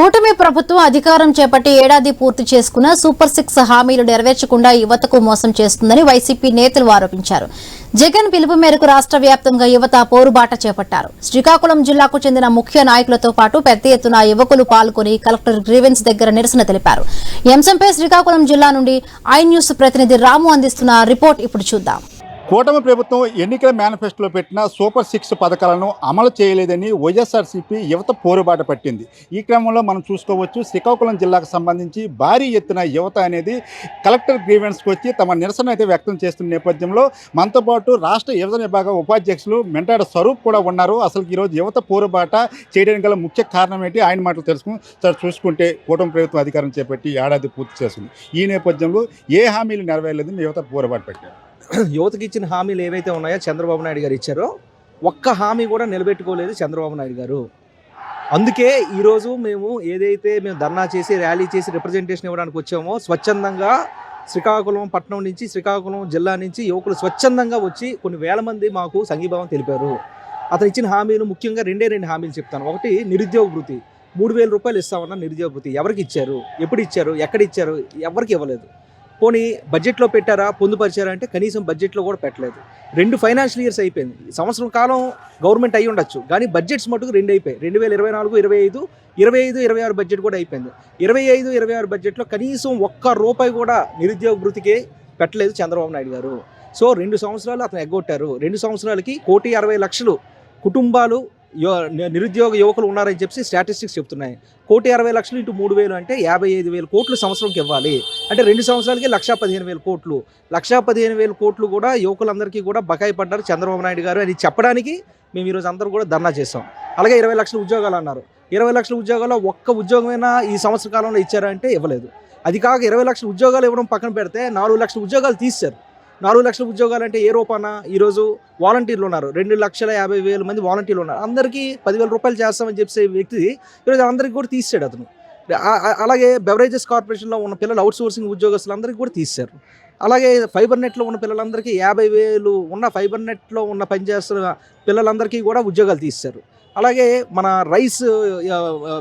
కూటమి ప్రభుత్వం అధికారం చేపట్టి ఏడాది పూర్తి చేసుకున్న సూపర్ 6 హామీలు నెరవేర్చకుండా యువతకు మోసం చేస్తుందని వైసీపీ నేతలు ఆరోపించారు. జగన్ పిలుపు మేరకు రాష్ట్ర వ్యాప్తంగా యువత పోరుబాట చేపట్టారు. శ్రీకాకుళం జిల్లాకు చెందిన ముఖ్య నాయకులతో పాటు పెద్ద ఎత్తున యువకులు పాల్గొని కలెక్టర్ గ్రీవెన్స్ దగ్గర నిరసన తెలిపారు. ఈ అంశంపై శ్రీకాకుళం జిల్లా నుండి ఐ న్యూస్ ప్రతినిధి రాము అందిస్తున్న రిపోర్ట్ ఇప్పుడు చూద్దాం. కూటమి ప్రభుత్వం ఎన్నికల మేనిఫెస్టోలో పెట్టిన సూపర్ 6 పథకాలను అమలు చేయలేదని వైఎస్ఆర్సీపీ యువత పోరుబాట పట్టింది. ఈ క్రమంలో మనం చూసుకోవచ్చు, శ్రీకాకుళం జిల్లాకు సంబంధించి భారీ ఎత్తున యువత అనేది కలెక్టర్ గ్రీవెన్స్కి వచ్చి తమ నిరసన అయితే వ్యక్తం చేస్తున్న నేపథ్యంలో మనతో పాటు రాష్ట్ర యువజన విభాగ ఉపాధ్యక్షులు మెంటాడ స్వరూప్ కూడా ఉన్నారు. అసలు ఈరోజు యువత పోరుబాట చేయడానికి గల ముఖ్య కారణం ఏంటి, ఆయన మాటలు చూసుకుంటే కూటమి ప్రభుత్వం అధికారం చేపట్టి ఏడాది పూర్తి చేస్తుంది. ఈ నేపథ్యంలో ఏ హామీలు నెరవేరలేదని యువత పోరుబాట పెట్టారు. యువతకి ఇచ్చిన హామీలు ఏవైతే ఉన్నాయో చంద్రబాబు నాయుడు గారు ఇచ్చారో ఒక్క హామీ కూడా నిలబెట్టుకోలేదు చంద్రబాబు నాయుడు గారు. అందుకే ఈరోజు మేము ధర్నా చేసి ర్యాలీ చేసి రిప్రజెంటేషన్ ఇవ్వడానికి వచ్చామో స్వచ్ఛందంగా శ్రీకాకుళం పట్టణం నుంచి శ్రీకాకుళం జిల్లా నుంచి యువకులు స్వచ్ఛందంగా వచ్చి కొన్ని వేల మంది మాకు సంఘీభావం తెలిపారు. అతను ఇచ్చిన హామీలు ముఖ్యంగా రెండు హామీలు చెప్తాను. ఒకటి నిరుద్యోగ వృత్తి, 3,000 రూపాయలు ఇస్తామన్న నిరుద్యోగ వృత్తి ఎవరికి ఇచ్చారు, ఎప్పుడు ఇచ్చారు, ఎక్కడ ఇచ్చారు, ఎవరికి ఇవ్వలేదు. పోనీ బడ్జెట్లో పెట్టారా, పొందుపరిచారా అంటే కనీసం బడ్జెట్లో కూడా పెట్టలేదు. 2 ఫైనాన్షియల్ ఇయర్స్ అయిపోయింది. సంవత్సరం కాలం గవర్నమెంట్ అయి ఉండొచ్చు, కానీ బడ్జెట్స్ మటుకు 2 అయిపోయాయి. 2024, 25 బడ్జెట్ కూడా అయిపోయింది. 25-26 బడ్జెట్లో కనీసం ఒక్క రూపాయి కూడా నిరుద్యోగ వృత్తికే పెట్టలేదు చంద్రబాబు నాయుడు గారు. సో 2 సంవత్సరాలు అతను ఎగ్గొట్టారు. 2 సంవత్సరాలకి 1,60,00,000 కుటుంబాలు నిరుద్యోగ యువకులు ఉన్నారని చెప్పి స్టాటిస్టిక్స్ చెప్తున్నాయి. 1,60,00,000 ఇంటూ 3,000 అంటే 55,000 కోట్లు సంవత్సరంకి ఇవ్వాలి. అంటే 2 సంవత్సరాలకి 1,15,000 కోట్లు. 1,15,000 కోట్లు కూడా యువకులందరికీ కూడా బకాయి పడ్డారు చంద్రబాబు నాయుడు గారు అని చెప్పడానికి మేము ఈరోజు అందరూ కూడా ధర్నా చేస్తాం. అలాగే 20 లక్షల ఉద్యోగాలు అన్నారు. 20 లక్షల ఉద్యోగాల్లో ఒక్క ఉద్యోగమైనా ఈ సంవత్సర కాలంలో ఇచ్చారా అంటే ఇవ్వలేదు. అది కాక 20 లక్షల ఉద్యోగాలు ఇవ్వడం పక్కన పెడితే 4 లక్షల ఉద్యోగాలు తీశారు. 4 లక్షల ఉద్యోగాలు అంటే ఏ రూపాన ఈరోజు వాలంటీర్లు ఉన్నారు. 2,50,000 మంది వాలంటీర్లు ఉన్నారు. అందరికీ 10,000 రూపాయలు చేస్తామని చెప్పే వ్యక్తి ఈరోజు అందరికీ కూడా తీసాడు అతను. అలాగే బెవరేజెస్ కార్పొరేషన్లో ఉన్న పిల్లలు అవుట్సోర్సింగ్ ఉద్యోగస్తులందరికీ కూడా తీశారు. అలాగే ఫైబర్ నెట్లో ఉన్న పిల్లలందరికీ 50,000 ఉన్న ఫైబర్ నెట్లో ఉన్న పనిచేస్తున్న పిల్లలందరికీ కూడా ఉద్యోగాలు తీశారు. అలాగే మన రైస్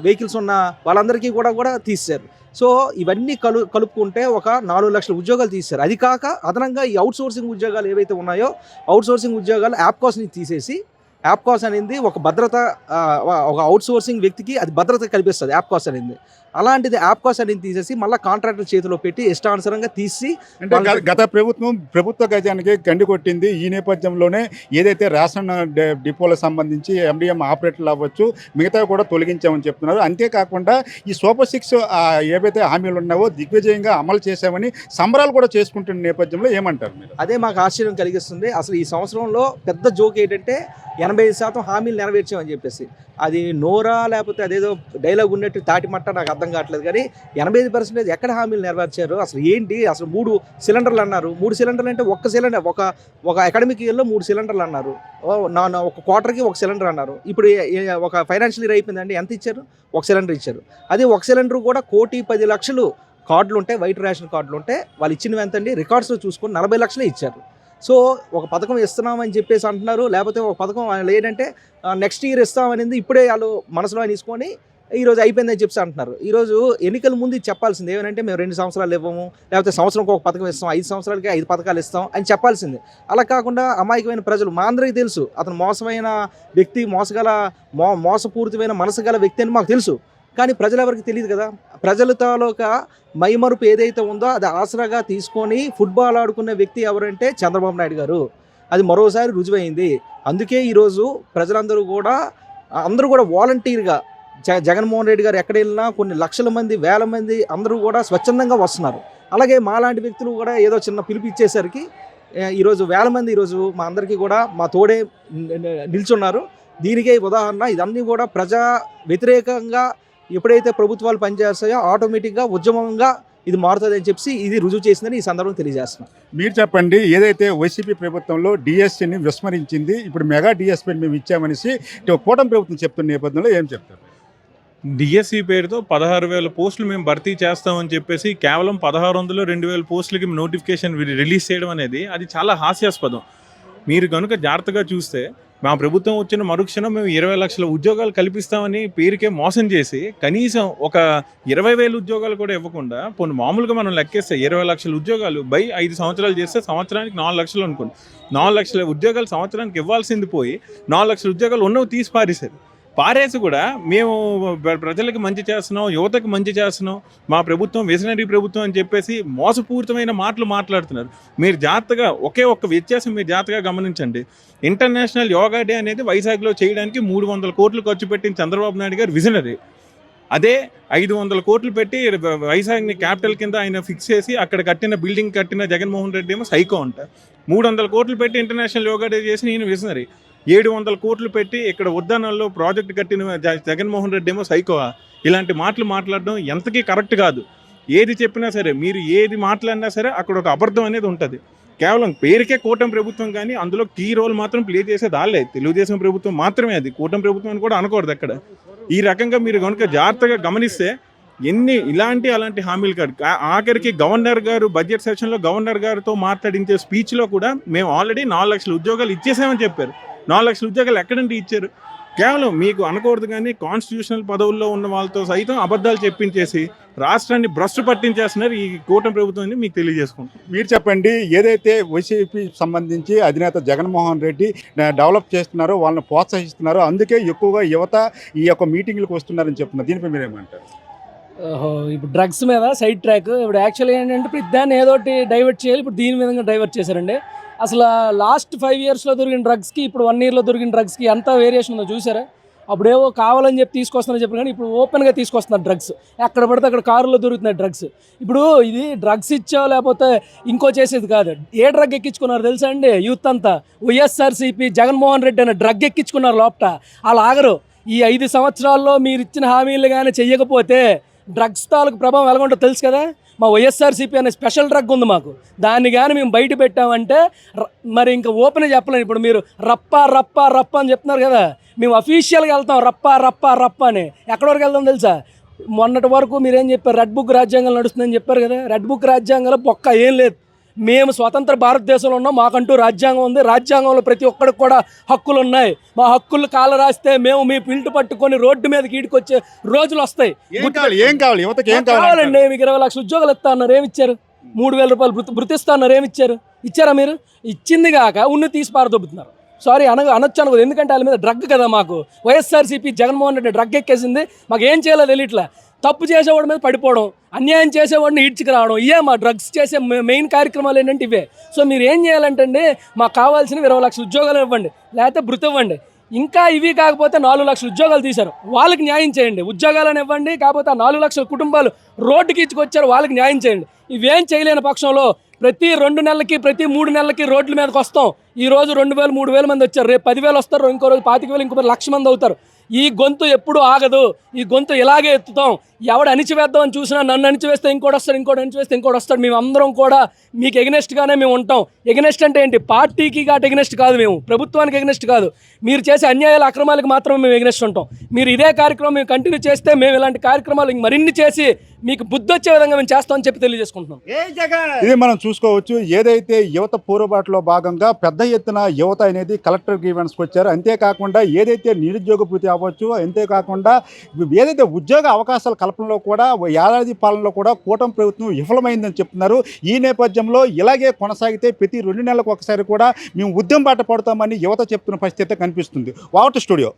వెహికల్స్ ఉన్న వాళ్ళందరికీ కూడా తీశారు. సో ఇవన్నీ కలుపుకుంటే ఒక 4 లక్షల ఉద్యోగాలు తీశారు. అది కాక అదనంగా ఈ అవుట్సోర్సింగ్ ఉద్యోగాలు ఏవైతే ఉన్నాయో అవుట్సోర్సింగ్ ఉద్యోగాలు యాప్కాస్ని తీసేసి, యాప్కాస్ అనేది ఒక భద్రత, ఒక అవుట్సోర్సింగ్ వ్యక్తికి అది భద్రత కల్పిస్తుంది యాప్కాస్ అనేది. అలాంటిది యాప్కాస్ అనేది తీసేసి మళ్ళీ కాంట్రాక్టర్ చేతిలో పెట్టి ఇష్టానుసారంగా తీసి అంటే గత ప్రభుత్వ గజానికి గండి కొట్టింది. ఈ నేపథ్యంలోనే ఏదైతే రేషన్ డిపోలకు సంబంధించి MDM ఆపరేటర్లు అవ్వచ్చు మిగతా కూడా తొలగించామని చెప్తున్నారు. అంతేకాకుండా ఈ సూపర్ 6 ఏవైతే హామీలు ఉన్నావో దిగ్విజయంగా అమలు చేశామని సంబరాలు కూడా చేసుకుంటున్న నేపథ్యంలో ఏమంటారు మీరు? అదే మాకు ఆశ్చర్యం కలిగిస్తుంది. అసలు ఈ సంవత్సరంలో పెద్ద జోక్ ఏంటంటే 85% హామీలు నెరవేర్చామని చెప్పేసి, అది నోరా లేకపోతే అదేదో డైలాగ్ ఉన్నట్టు తాటిమట్ట నాకు అర్థం కావట్లేదు. కానీ 85% ఎక్కడ హామీలు నెరవేర్చారు, అసలు ఏంటి? అసలు 3 సిలిండర్లు అన్నారు. 3 సిలిండర్లు అంటే ఒక్క సిలిండర్ ఒక అకాడమిక్ ఇయర్లో 3 సిలిండర్లు అన్నారు. ఒక క్వార్టర్కి 1 సిలిండర్ అన్నారు. ఇప్పుడు ఒక ఫైనాన్షియల్ ఇయర్ అయిపోయిందండి, ఎంత ఇచ్చారు? 1 సిలిండర్ ఇచ్చారు. అదే 1 సిలిండర్ కూడా 1,10,00,000 కార్డులు ఉంటాయి, వైట్ రేషన్ కార్డులు ఉంటాయి. వాళ్ళు ఇచ్చినవి ఎంతండి? రికార్డ్స్లో చూసుకొని 40 లక్షలే ఇచ్చారు. సో ఒక పథకం ఇస్తున్నామని చెప్పేసి అంటున్నారు, లేకపోతే ఒక పథకం ఏంటంటే నెక్స్ట్ ఇయర్ ఇస్తామనేది ఇప్పుడే వాళ్ళు మనసులో తీసుకొని ఈరోజు అయిపోయిందని చెప్పి అంటున్నారు. ఈరోజు ఎన్నికల ముందు చెప్పాల్సింది ఏమంటే మేము 2 సంవత్సరాలు ఇవ్వము, లేకపోతే సంవత్సరంకి ఒక పథకం ఇస్తాం, 5 సంవత్సరాలకి 5 పథకాలు ఇస్తాం అని చెప్పాల్సింది. అలా కాకుండా అమాయకమైన ప్రజలు, మా అందరికీ తెలుసు అతను మోసమైన వ్యక్తి, మోసపూరితమైన మనసు గల వ్యక్తి అని మాకు తెలుసు. కానీ ప్రజలు ఎవరికి తెలియదు కదా. ప్రజల తాలూకా మైమరుపు ఏదైతే ఉందో అది ఆసరాగా తీసుకొని ఫుట్బాల్ ఆడుకునే వ్యక్తి ఎవరంటే చంద్రబాబు నాయుడు గారు. అది మరోసారి రుజువైంది. అందుకే ఈరోజు ప్రజలందరూ కూడా వాలంటీర్గా జగన్మోహన్ రెడ్డి గారు ఎక్కడ వెళ్ళినా కొన్ని లక్షల మంది, వేల మంది అందరూ కూడా స్వచ్ఛందంగా వస్తున్నారు. అలాగే మాలాంటి వ్యక్తులు కూడా ఏదో చిన్న పిలుపు ఇచ్చేసరికి ఈరోజు వేల మంది ఈరోజు మా అందరికీ కూడా మా తోడే నిల్చున్నారు. దీనికే ఉదాహరణ. ఇదన్నీ కూడా ప్రజా వ్యతిరేకంగా ఎప్పుడైతే ప్రభుత్వాలు పనిచేస్తాయో ఆటోమేటిక్గా ఉద్యమంగా ఇది మారుతుందని చెప్పి ఇది రుజువు చేసిందని ఈ సందర్భం తెలియజేస్తున్నాం. మీరు చెప్పండి, ఏదైతే వైసీపీ ప్రభుత్వంలో డిఎస్సీని విస్మరించింది, ఇప్పుడు మెగా డిఎస్పీని మేము ఇచ్చామనేసి కూటమి ప్రభుత్వం చెప్తున్న నేపథ్యంలో ఏం చెప్తారు? డిఎస్సి పేరుతో 16,000 పోస్టులు మేము భర్తీ చేస్తామని చెప్పేసి కేవలం 1,600, 2,000 పోస్టులకి నోటిఫికేషన్ రిలీజ్ చేయడం అనేది అది చాలా హాస్యాస్పదం. మీరు కనుక జాగ్రత్తగా చూస్తే మా ప్రభుత్వం వచ్చిన మరుక్షణం మేము 20 లక్షల ఉద్యోగాలు కల్పిస్తామని పేరుకే మోసం చేసి కనీసం ఒక 20,000 ఉద్యోగాలు కూడా ఇవ్వకుండా పోనీ మామూలుగా మనం లెక్కేస్తే 20 లక్షల ఉద్యోగాలు బై 5 సంవత్సరాలు చేస్తే సంవత్సరానికి 4 లక్షలు అనుకోండి. 4 లక్షల ఉద్యోగాలు సంవత్సరానికి ఇవ్వాల్సింది పోయి 4 లక్షల ఉద్యోగాలు ఉన్నవి తీసి పారేసి కూడా మేము ప్రజలకు మంచి చేస్తున్నాం, యువతకు మంచి చేస్తున్నాం, మా ప్రభుత్వం విజనరీ ప్రభుత్వం అని చెప్పేసి మోసపూరితమైన మాటలు మాట్లాడుతున్నారు. మీరు జాగ్రత్తగా ఒకే ఒక్క వ్యత్యాసం మీరు జాగ్రత్తగా గమనించండి. ఇంటర్నేషనల్ యోగా డే అనేది వైజాగ్లో చేయడానికి 300 కోట్లు ఖర్చు పెట్టిన చంద్రబాబు నాయుడు గారు విజనరీ. అదే 500 కోట్లు పెట్టి వైజాగ్ని క్యాపిటల్ కింద ఆయన ఫిక్స్ చేసి అక్కడ బిల్డింగ్ కట్టిన జగన్మోహన్ రెడ్డి ఏమో సైకో అంట. 300 కోట్లు పెట్టి ఇంటర్నేషనల్ యోగా డే చేసి నేను విజనరీ. 700 కోట్లు పెట్టి ఇక్కడ ఉద్యానాల్లో ప్రాజెక్ట్ కట్టిన జగన్మోహన్ రెడ్డి ఏమో సైకోవా? ఇలాంటి మాటలు మాట్లాడడం ఎంతకీ కరెక్ట్ కాదు. ఏది చెప్పినా సరే, మీరు ఏది మాట్లాడినా సరే అక్కడ ఒక అబద్ధం అనేది ఉంటుంది. కేవలం పేరుకే కూటమి ప్రభుత్వం, కానీ అందులో కీ రోల్ మాత్రం ప్లే చేసేది వాళ్ళే. తెలుగుదేశం ప్రభుత్వం మాత్రమే అది, కూటమి ప్రభుత్వం అని కూడా అనకూడదు అక్కడ. ఈ రకంగా మీరు కనుక జాగ్రత్తగా గమనిస్తే అలాంటి హామీలు కాదు. ఆఖరికి గవర్నర్ గారు బడ్జెట్ సెషన్లో గవర్నర్ గారితో మాట్లాడించే స్పీచ్లో కూడా మేము ఆల్రెడీ 4 లక్షల ఉద్యోగాలు ఇచ్చేసామని చెప్పారు. 4 లక్షల ఉద్యోగాలు ఎక్కడంటే ఇచ్చారు? కేవలం మీకు అనకూడదు కానీ కాన్స్టిట్యూషనల్ పదవుల్లో ఉన్న వాళ్ళతో సైతం అబద్ధాలు చెప్పించేసి రాష్ట్రాన్ని భ్రష్టు పట్టించేస్తున్నారు ఈ కూటమి ప్రభుత్వాన్ని మీకు తెలియజేసుకుంటాం. మీరు చెప్పండి, ఏదైతే వైసీపీ సంబంధించి అధినేత జగన్మోహన్ రెడ్డి డెవలప్ చేస్తున్నారో, వాళ్ళని ప్రోత్సహిస్తున్నారో, అందుకే ఎక్కువగా యువత ఈ యొక్క మీటింగ్లకు వస్తున్నారని చెప్తున్నారు. దీనిపై మీరేమంటారు? ఇప్పుడు డ్రగ్స్ మీద సైడ్ ట్రాక్. ఇప్పుడు యాక్చువల్గా ఏంటంటే ప్రతి దాన్ని ఏదో ఒకటి డైవర్ట్ చేయాలి. ఇప్పుడు దీని విధంగా డైవర్ట్ చేశారండి. అసలు లాస్ట్ 5 ఇయర్స్లో దొరికిన డ్రగ్స్కి ఇప్పుడు 1 ఇయర్లో దొరికిన డ్రగ్స్కి ఎంత వేరియేషన్ ఉందో చూసారా? అప్పుడేవో కావాలని చెప్పి తీసుకొస్తానని చెప్పారు, కానీ ఇప్పుడు ఓపెన్గా తీసుకొస్తున్నారు డ్రగ్స్. ఎక్కడ పడితే అక్కడ కారులో దొరుకుతున్నాయి డ్రగ్స్. ఇప్పుడు ఇది డ్రగ్స్ ఇచ్చో లేకపోతే ఇంకో చేసేది కాదు. ఏ డ్రగ్ ఎక్కించుకున్నారు తెలుసా అండి? యూత్ అంతా వైఎస్ఆర్సీపీ జగన్మోహన్ రెడ్డి అనే డ్రగ్ ఎక్కించుకున్నారు లోపట. అలా ఆగరు. ఈ 5 సంవత్సరాల్లో మీరు ఇచ్చిన హామీలు కానీ చెయ్యకపోతే డ్రగ్స్ తాలూకు ప్రభావం ఎలాగుంటో తెలుసు కదా. మా వైఎస్ఆర్సీపీ అనే స్పెషల్ డ్రగ్ ఉంది మాకు. దాన్ని కానీ మేము బయట పెట్టామంటే మరి ఇంకా ఓపెన్గా చెప్పలేను. ఇప్పుడు మీరు రప్ప రప్ప రప్ప అని చెప్తున్నారు కదా, మేము అఫీషియల్గా వెళ్తాం రప్ప రప్ప రప్ప అని. ఎక్కడి వరకు వెళ్తాం తెలుసా? మొన్నటి వరకు మీరేం చెప్పారు? రెడ్ బుక్ రాజ్యాంగం నడుస్తుందని చెప్పారు కదా. రెడ్ బుక్ రాజ్యాంగంలో బొక్క ఏం లేదు. మేము స్వతంత్ర భారతదేశంలో ఉన్నాం, మాకంటూ రాజ్యాంగం ఉంది. రాజ్యాంగంలో ప్రతి ఒక్కడికి కూడా హక్కులు ఉన్నాయి. మా హక్కులు కాల రాస్తే మేము మీ పిల్టు పట్టుకొని రోడ్డు మీదకి ఈడుకొచ్చే రోజులు వస్తాయి. కావాలండి. మీకు 20 లక్షల ఉద్యోగాలు ఇస్తా అన్నారు, ఏమి ఇచ్చారు? 3,000 రూపాయలు భృతిస్తా అన్నారు, ఏమి ఇచ్చారు? ఇచ్చారా మీరు? ఇచ్చింది కాక ఉన్ని తీసి పారదొబ్బుతున్నారు. సారీ అనొచ్చు అనుకోదు, ఎందుకంటే వాళ్ళ మీద డ్రగ్ కదా. మాకు వైఎస్ఆర్సీపీ జగన్మోహన్ రెడ్డి డ్రగ్ ఎక్కేసింది. మాకు ఏం చేయాలో తెలియట్లే. తప్పు చేసేవాడి మీద పడిపోవడం, అన్యాయం చేసేవాడిని ఈడ్చుకు రావడం, ఇవే మా డ్రగ్స్ చేసే మెయిన్ కార్యక్రమాలు ఏంటంటే ఇవే. సో మీరు ఏం చేయాలంటే అండి, మాకు కావాల్సిన 20 లక్షల ఉద్యోగాలు ఇవ్వండి, లేకపోతే భృతి ఇవ్వండి. ఇంకా ఇవి కాకపోతే 4 లక్షల ఉద్యోగాలు తీశారు, వాళ్ళకి న్యాయం చేయండి. ఉద్యోగాలను ఇవ్వండి, కాకపోతే ఆ 4 లక్షల కుటుంబాలు రోడ్డుకి ఇచ్చుకొచ్చారు, వాళ్ళకి న్యాయం చేయండి. ఇవేం చేయలేని పక్షంలో ప్రతి 2 నెలలకి ప్రతి 3 నెలలకి రోడ్ల మీదకి వస్తాం. ఈ రోజు 2,000 3,000 మంది వచ్చారు, రేపు 10,000 వస్తారు, ఇంకో రోజు 25,000, ఇంకో 1,00,000 మంది అవుతారు. ఈ గొంతు ఎప్పుడు ఆగదు. ఈ గొంతు ఇలాగే ఎత్తుతాం. ఎవడు అణిచివేద్దామని చూసినా నన్ను అణిచివేస్తే ఇంకోటి వస్తాడు, ఇంకోటి అణిచివేస్తే ఇంకోటి వస్తాడు. మేము అందరం కూడా మీకు ఎగనెస్ట్గానే మేము ఉంటాం. ఎగనెస్ట్ అంటే ఏంటి? పార్టీకి కాదు ఎగనెస్ట్ కాదు, మేము ప్రభుత్వానికి ఎగనెస్ట్ కాదు. మీరు చేసే అన్యాయాల అక్రమాలకు మాత్రమే మేము ఎగనెస్ట్ ఉంటాం. మీరు ఇదే కార్యక్రమం మేము కంటిన్యూ చేస్తే మేము ఇలాంటి కార్యక్రమాలు మరిన్ని చేసి మీకు బుద్ధి వచ్చే విధంగా మేము చేస్తామని చెప్పి తెలియజేసుకుంటున్నాం. ఇది మనం చూసుకోవచ్చు. ఏదైతే యువత పూర్వబాటులో భాగంగా పెద్ద ఎత్తున యువత అనేది కలెక్టర్ గ్రీవెన్స్కి వచ్చారు. అంతేకాకుండా ఏదైతే నిరుద్యోగ భృతి అవ్వచ్చు, అంతేకాకుండా ఏదైతే ఉద్యోగ అవకాశాల కల్పనలో కూడా ఏడాది పాలనలో కూడా కూటమి ప్రభుత్వం విఫలమైందని చెప్తున్నారు. ఈ నేపథ్యంలో ఇలాగే కొనసాగితే ప్రతి 2 నెలలకు ఒకసారి కూడా మేము ఉద్యమం బాట పడతామని యువత చెప్తున్న పరిస్థితి కనిపిస్తుంది. వావట స్టూడియో.